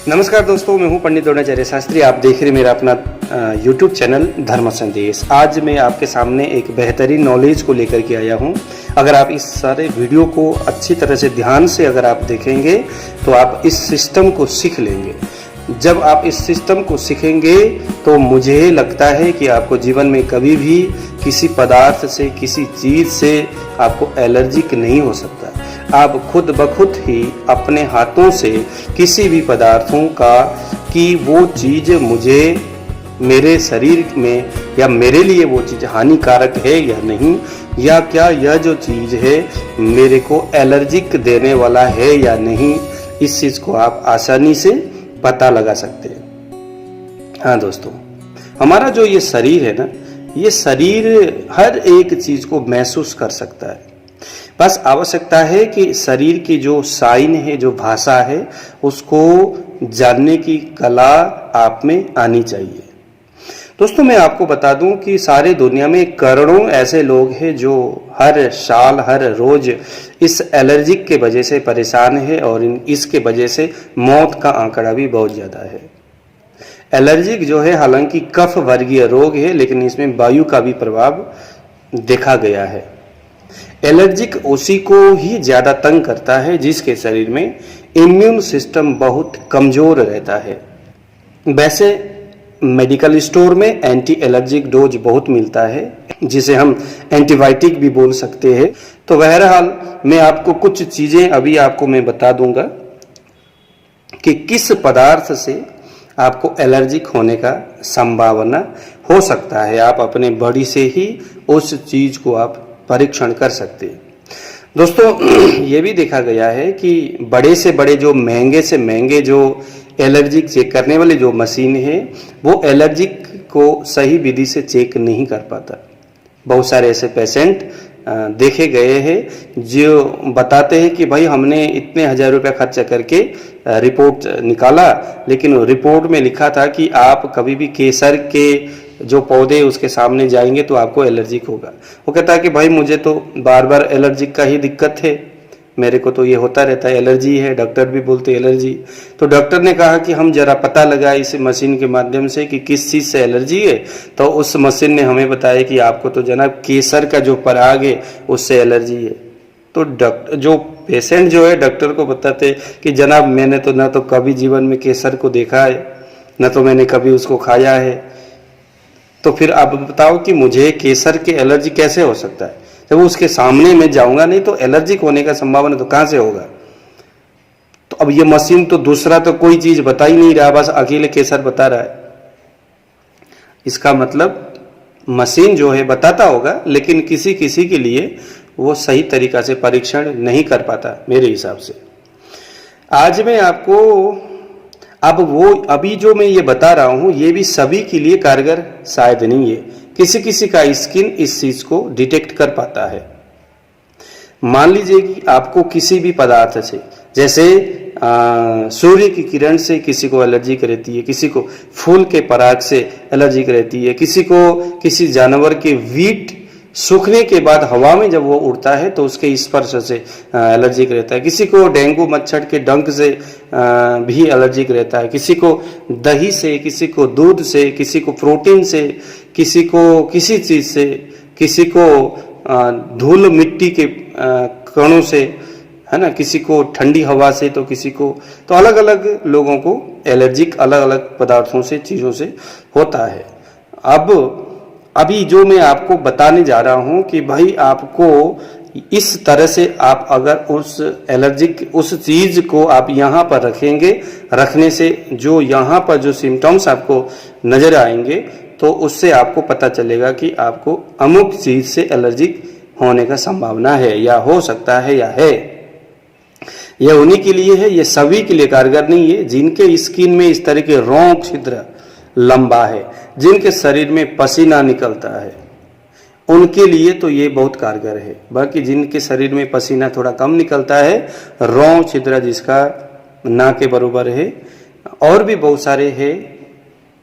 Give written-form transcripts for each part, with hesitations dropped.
नमस्कार दोस्तों, मैं हूं पंडित द्रोणाचार्य शास्त्री। आप देख रहे हैं मेरा अपना यूट्यूब चैनल धर्म संदेश। आज मैं आपके सामने एक बेहतरीन नॉलेज को लेकर के आया हूं। अगर आप इस सारे वीडियो को अच्छी तरह से ध्यान से अगर आप देखेंगे तो आप इस सिस्टम को सीख लेंगे। जब आप इस सिस्टम को सीखेंगे तो मुझे लगता है कि आपको जीवन में कभी भी किसी पदार्थ से, किसी चीज़ से आपको एलर्जिक नहीं हो सकता। आप खुद ब खुद ही अपने हाथों से किसी भी पदार्थों का कि वो चीज़ मुझे मेरे शरीर में या मेरे लिए वो चीज़ हानिकारक है या नहीं, या क्या यह जो चीज़ है मेरे को एलर्जिक देने वाला है या नहीं, इस चीज़ को आप आसानी से पता लगा सकते हैं। हाँ दोस्तों, हमारा जो ये शरीर है ना, ये शरीर हर एक चीज़ को महसूस कर सकता है। बस आवश्यकता है कि शरीर की जो साइन है, जो भाषा है, उसको जानने की कला आप में आनी चाहिए। दोस्तों, मैं आपको बता दूं कि सारे दुनिया में करोड़ों ऐसे लोग हैं जो हर साल, हर रोज इस एलर्जिक के वजह से परेशान है और इसके वजह से मौत का आंकड़ा भी बहुत ज़्यादा है। एलर्जिक जो है हालांकि कफ वर्गीय रोग है, लेकिन इसमें वायु का भी प्रभाव देखा गया है। एलर्जिक उसी को ही ज़्यादा तंग करता है जिसके शरीर में इम्यून सिस्टम बहुत कमज़ोर रहता है। वैसे मेडिकल स्टोर में एंटी एलर्जिक डोज बहुत मिलता है, जिसे हम एंटीबायोटिक भी बोल सकते हैं। तो बहरहाल मैं आपको कुछ चीज़ें अभी आपको मैं बता दूंगा कि किस पदार्थ से आपको एलर्जिक होने का संभावना हो सकता है। आप अपने बॉडी से ही उस चीज़ को आप परीक्षण कर सकते हैं। दोस्तों, ये भी देखा गया है कि बड़े से बड़े जो महंगे से महंगे जो एलर्जिक चेक करने वाली जो मशीन है, वो एलर्जिक को सही विधि से चेक नहीं कर पाता। बहुत सारे ऐसे पेशेंट देखे गए हैं जो बताते हैं कि भाई हमने इतने हजार रुपया खर्चा करके रिपोर्ट निकाला, लेकिन रिपोर्ट में लिखा था कि आप कभी भी केसर के जो पौधे उसके सामने जाएंगे तो आपको एलर्जिक होगा। वो कहता है कि भाई मुझे तो बार बार एलर्जिक का ही दिक्कत है, मेरे को तो ये होता रहता है, एलर्जी है, डॉक्टर भी बोलते एलर्जी। तो डॉक्टर ने कहा कि हम जरा पता लगाए इस मशीन के माध्यम से कि किस चीज़ से एलर्जी है। तो उस मशीन ने हमें बताया कि आपको तो जनाब केसर का जो पराग है उससे एलर्जी है। तो डॉक्टर जो पेशेंट जो है डॉक्टर को बताते कि जनाब मैंने तो ना तो कभी जीवन में केसर को देखा है, न तो मैंने कभी उसको खाया है। तो फिर आप बताओ कि मुझे केसर के एलर्जी कैसे हो सकता है? जब उसके सामने मैं जाऊंगा नहीं तो एलर्जिक होने का संभावना तो कहां से होगा? तो अब ये मशीन तो दूसरा तो कोई चीज बता ही नहीं रहा, बस अकेले केसर बता रहा है। इसका मतलब मशीन जो है बताता होगा, लेकिन किसी किसी के लिए वो सही तरीका से परीक्षण नहीं कर पाता मेरे हिसाब से। आज मैं आपको अब वो अभी जो मैं ये बता रहा हूं ये भी सभी के लिए कारगर शायद नहीं है। किसी किसी का स्किन इस चीज को डिटेक्ट कर पाता है। मान लीजिए कि आपको किसी भी पदार्थ से, जैसे सूर्य की किरण से किसी को एलर्जी रहती है, किसी को फूल के पराग से एलर्जी रहती है, किसी को किसी जानवर के वीट सूखने के बाद हवा में जब वो उड़ता है तो उसके स्पर्श से एलर्जिक रहता है, किसी को डेंगू मच्छर के डंक से भी एलर्जिक रहता है, किसी को दही से, किसी को दूध से, किसी को प्रोटीन से, किसी को किसी चीज़ से, किसी को धूल मिट्टी के कणों से, है ना, किसी को ठंडी हवा से, तो किसी को, तो अलग अलग लोगों को एलर्जिक अलग अलग पदार्थों से, चीज़ों से होता है। अब अभी जो मैं आपको बताने जा रहा हूं कि भाई आपको इस तरह से आप अगर उस एलर्जिक उस चीज को आप यहाँ पर रखेंगे, रखने से जो यहाँ पर जो सिम्टम्स आपको नजर आएंगे तो उससे आपको पता चलेगा कि आपको अमुक चीज से एलर्जिक होने का संभावना है या हो सकता है या है। यह उन्हीं के लिए है, ये सभी के लिए कारगर नहीं है। जिनके स्किन में इस तरह के रोग छिद्र लंबा है, जिनके शरीर में पसीना निकलता है, उनके लिए तो ये बहुत कारगर है। बाकी जिनके शरीर में पसीना थोड़ा कम निकलता है, रोग छिद्र जिसका ना के बराबर है, और भी बहुत सारे हैं,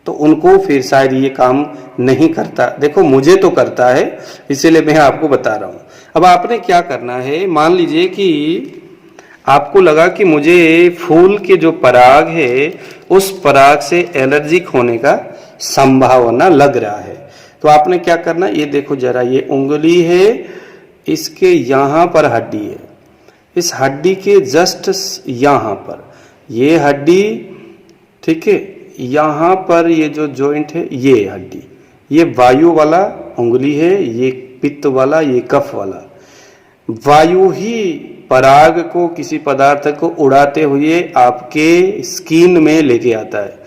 तो उनको फिर शायद ये काम नहीं करता। देखो मुझे तो करता है, इसीलिए मैं आपको बता रहा हूँ। अब आपने क्या करना है, मान लीजिए कि आपको लगा कि मुझे फूल के जो पराग है उस पराग से एलर्जिक होने का संभावना लग रहा है। तो आपने क्या करना, ये देखो जरा, ये उंगली है, इसके यहाँ पर हड्डी है, इस हड्डी के जस्ट यहाँ पर ये हड्डी, ठीक है, यहाँ पर ये जो जॉइंट है ये हड्डी, ये वायु वाला उंगली है, ये पित्त वाला, ये कफ वाला। वायु ही पराग को, किसी पदार्थ को उड़ाते हुए आपके स्किन में लेके आता है।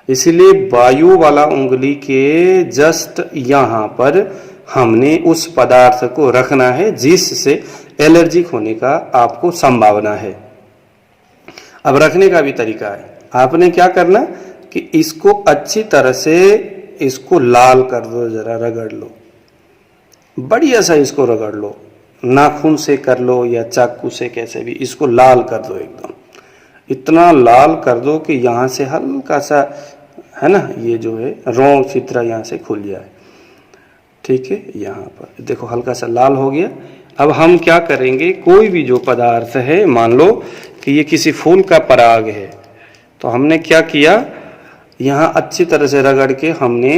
इसलिए वायु वाला उंगली के जस्ट यहाँ पर हमने उस पदार्थ को रखना है जिससे एलर्जिक होने का आपको संभावना है। अब रखने का भी तरीका है। आपने क्या करना कि इसको अच्छी तरह से इसको लाल कर दो, जरा रगड़ लो, बढ़िया सा इसको रगड़ लो, नाखून से कर लो या चाकू से, कैसे भी इसको लाल कर दो, एकदम इतना लाल कर दो कि यहाँ से हल्का सा, है ना, ये जो है रोम छिद्र यहाँ से खुल जाए। ठीक है, यहाँ पर देखो हल्का सा लाल हो गया। अब हम क्या करेंगे, कोई भी जो पदार्थ है, मान लो कि ये किसी फूल का पराग है, तो हमने क्या किया, यहाँ अच्छी तरह से रगड़ के हमने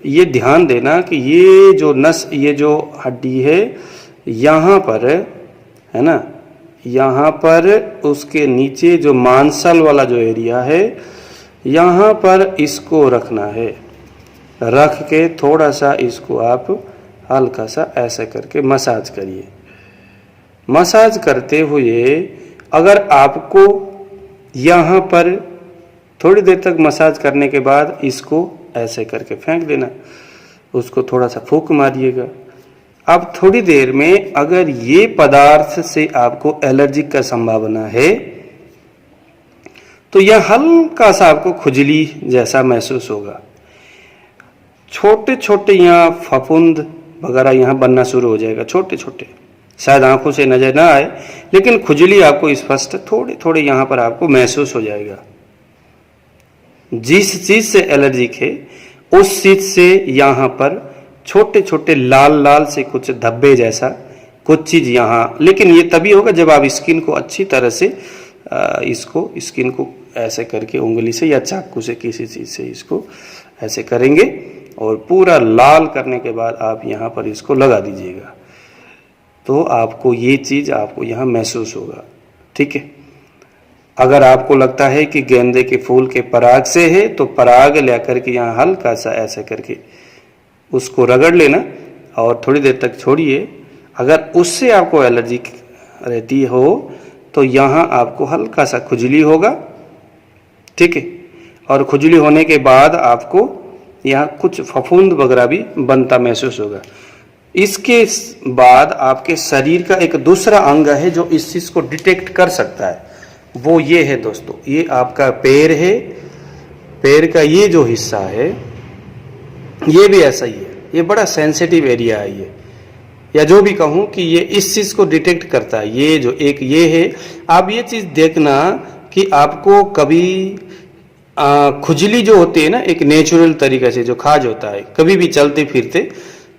ये ध्यान देना कि ये जो नस, ये जो हड्डी है यहाँ पर, है ना, यहाँ पर उसके नीचे जो मांसल वाला जो एरिया है, यहाँ पर इसको रखना है। रख के थोड़ा सा इसको आप हल्का सा ऐसे करके मसाज करिए। मसाज करते हुए अगर आपको यहाँ पर थोड़ी देर तक मसाज करने के बाद इसको ऐसे करके फेंक देना, उसको थोड़ा सा फूंक मारिएगा। अब थोड़ी देर में अगर ये पदार्थ से आपको एलर्जी का संभावना है तो यह हल्का सा आपको खुजली जैसा महसूस होगा। छोटे छोटे यहाँ फफूंद वगैरह यहाँ बनना शुरू हो जाएगा, छोटे छोटे, शायद आंखों से नजर ना आए, लेकिन खुजली आपको स्पष्ट थोड़े थोड़े यहाँ पर आपको महसूस हो जाएगा। जिस चीज से एलर्जिक है उस चीज से यहाँ पर छोटे छोटे लाल लाल से कुछ धब्बे जैसा कुछ चीज यहाँ, लेकिन ये तभी होगा जब आप स्किन को अच्छी तरह से इसको स्किन को ऐसे करके उंगली से या चाकू से किसी चीज से इसको ऐसे करेंगे और पूरा लाल करने के बाद आप यहाँ पर इसको लगा दीजिएगा, तो आपको ये चीज आपको यहाँ महसूस होगा। ठीक है, अगर आपको लगता है कि गेंदे के फूल के पराग से है तो पराग लेकर के यहाँ हल्का सा ऐसे करके उसको रगड़ लेना और थोड़ी देर तक छोड़िए। अगर उससे आपको एलर्जी रहती हो तो यहाँ आपको हल्का सा खुजली होगा। ठीक है, और खुजली होने के बाद आपको यहाँ कुछ फफूंद वगैरह भी बनता महसूस होगा। इसके बाद आपके शरीर का एक दूसरा अंग है जो इस चीज को डिटेक्ट कर सकता है, वो ये है दोस्तों, ये आपका पैर है। पैर का ये जो हिस्सा है ये भी ऐसा ही है, ये बड़ा सेंसिटिव एरिया है ये, या जो भी कहूँ कि ये इस चीज को डिटेक्ट करता है। ये जो एक ये है, आप ये चीज देखना कि आपको कभी खुजली जो होती है ना, एक नेचुरल तरीके से जो खाज होता है, कभी भी चलते फिरते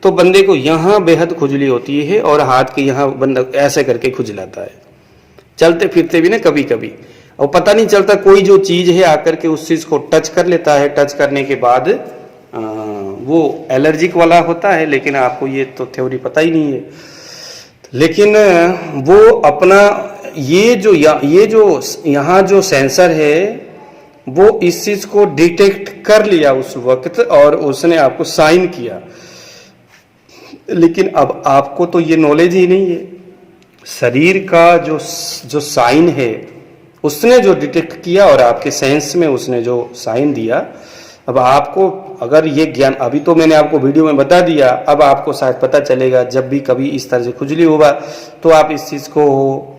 तो बंदे को यहाँ बेहद खुजली होती है और हाथ के यहाँ बंदा ऐसे करके खुजलाता है, चलते फिरते भी ना कभी कभी, और पता नहीं चलता कोई जो चीज है आकर के उस चीज को टच कर लेता है। टच करने के बाद वो एलर्जिक वाला होता है, लेकिन आपको ये तो थ्योरी पता ही नहीं है। लेकिन वो अपना ये जो यहाँ जो सेंसर है वो इस चीज को डिटेक्ट कर लिया उस वक्त और उसने आपको साइन किया, लेकिन अब आपको तो ये नॉलेज ही नहीं है। शरीर का जो साइन है उसने जो डिटेक्ट किया और आपके सेंस में उसने जो साइन दिया, अब आपको अगर ये ज्ञान, अभी तो मैंने आपको वीडियो में बता दिया, अब आपको शायद पता चलेगा जब भी कभी इस तरह से खुजली होगा तो आप इस चीज को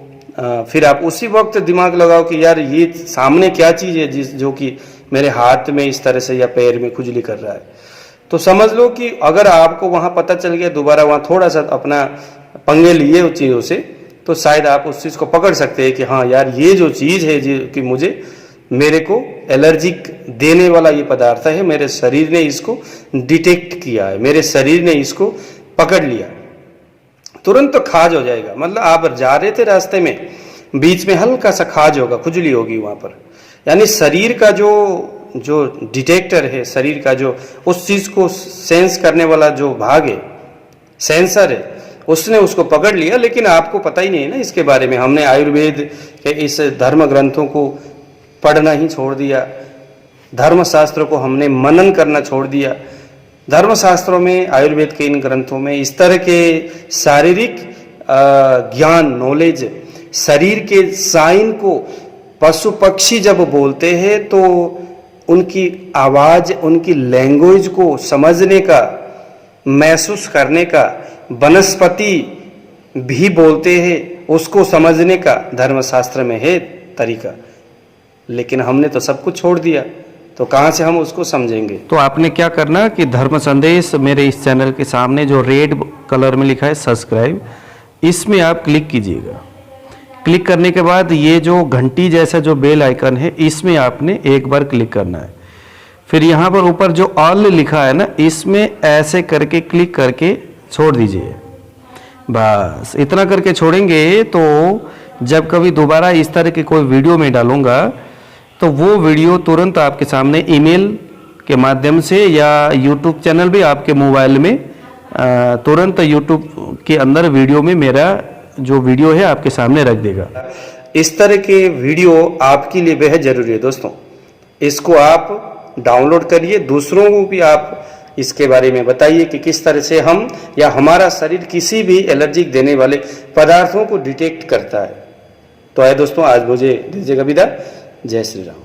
फिर आप उसी वक्त दिमाग लगाओ कि यार ये सामने क्या चीज है जो कि मेरे हाथ में इस तरह से या पैर में खुजली कर रहा है। तो समझ लो कि अगर आपको वहां पता चल गया, दोबारा वहां थोड़ा सा अपना पंगे लिए उस चीजों से, तो शायद आप उस चीज को पकड़ सकते हैं कि हाँ यार ये जो चीज है कि मेरे को एलर्जिक देने वाला ये पदार्थ है, मेरे शरीर ने इसको डिटेक्ट किया है, मेरे शरीर ने इसको पकड़ लिया, तुरंत तो खाज हो जाएगा। मतलब आप जा रहे थे रास्ते में बीच में हल्का सा खाज होगा, खुजली होगी वहाँ पर। यानी शरीर का जो डिटेक्टर है, शरीर का जो उस चीज़ को सेंस करने वाला जो भाग है, सेंसर है, उसने उसको पकड़ लिया, लेकिन आपको पता ही नहीं है ना इसके बारे में। हमने आयुर्वेद के इस धर्म ग्रंथों को पढ़ना ही छोड़ दिया, धर्मशास्त्र को हमने मनन करना छोड़ दिया। धर्मशास्त्रों में, आयुर्वेद के इन ग्रंथों में इस तरह के शारीरिक ज्ञान, नॉलेज, शरीर के साइन को पशु पक्षी जब बोलते हैं तो उनकी आवाज़, उनकी लैंग्वेज को समझने का, महसूस करने का, वनस्पति भी बोलते हैं उसको समझने का धर्मशास्त्र में है तरीका। लेकिन हमने तो सब कुछ छोड़ दिया, तो कहाँ से हम उसको समझेंगे। तो आपने क्या करना कि धर्म संदेश मेरे इस चैनल के सामने जो रेड कलर में लिखा है सब्सक्राइब, इसमें आप क्लिक कीजिएगा। क्लिक करने के बाद ये जो घंटी जैसा जो बेल आइकन है, इसमें आपने एक बार क्लिक करना है। फिर यहाँ पर ऊपर जो ऑल लिखा है ना, इसमें ऐसे करके क्लिक करके छोड़ दीजिए। बस इतना करके छोड़ेंगे तो जब कभी दोबारा इस तरह की कोई वीडियो में डालूंगा तो वो वीडियो तुरंत आपके सामने ईमेल के माध्यम से या यूट्यूब चैनल भी आपके मोबाइल में तुरंत यूट्यूब के अंदर वीडियो में मेरा जो वीडियो है आपके सामने रख देगा। इस तरह के वीडियो आपके लिए बेहद जरूरी है दोस्तों। इसको आप डाउनलोड करिए, दूसरों को भी आप इसके बारे में बताइए कि किस तरह से हम या हमारा शरीर किसी भी एलर्जिक देने वाले पदार्थों को डिटेक्ट करता है। तो आए दोस्तों, आज मुझे दीजिएगा विदा। जय श्री राम।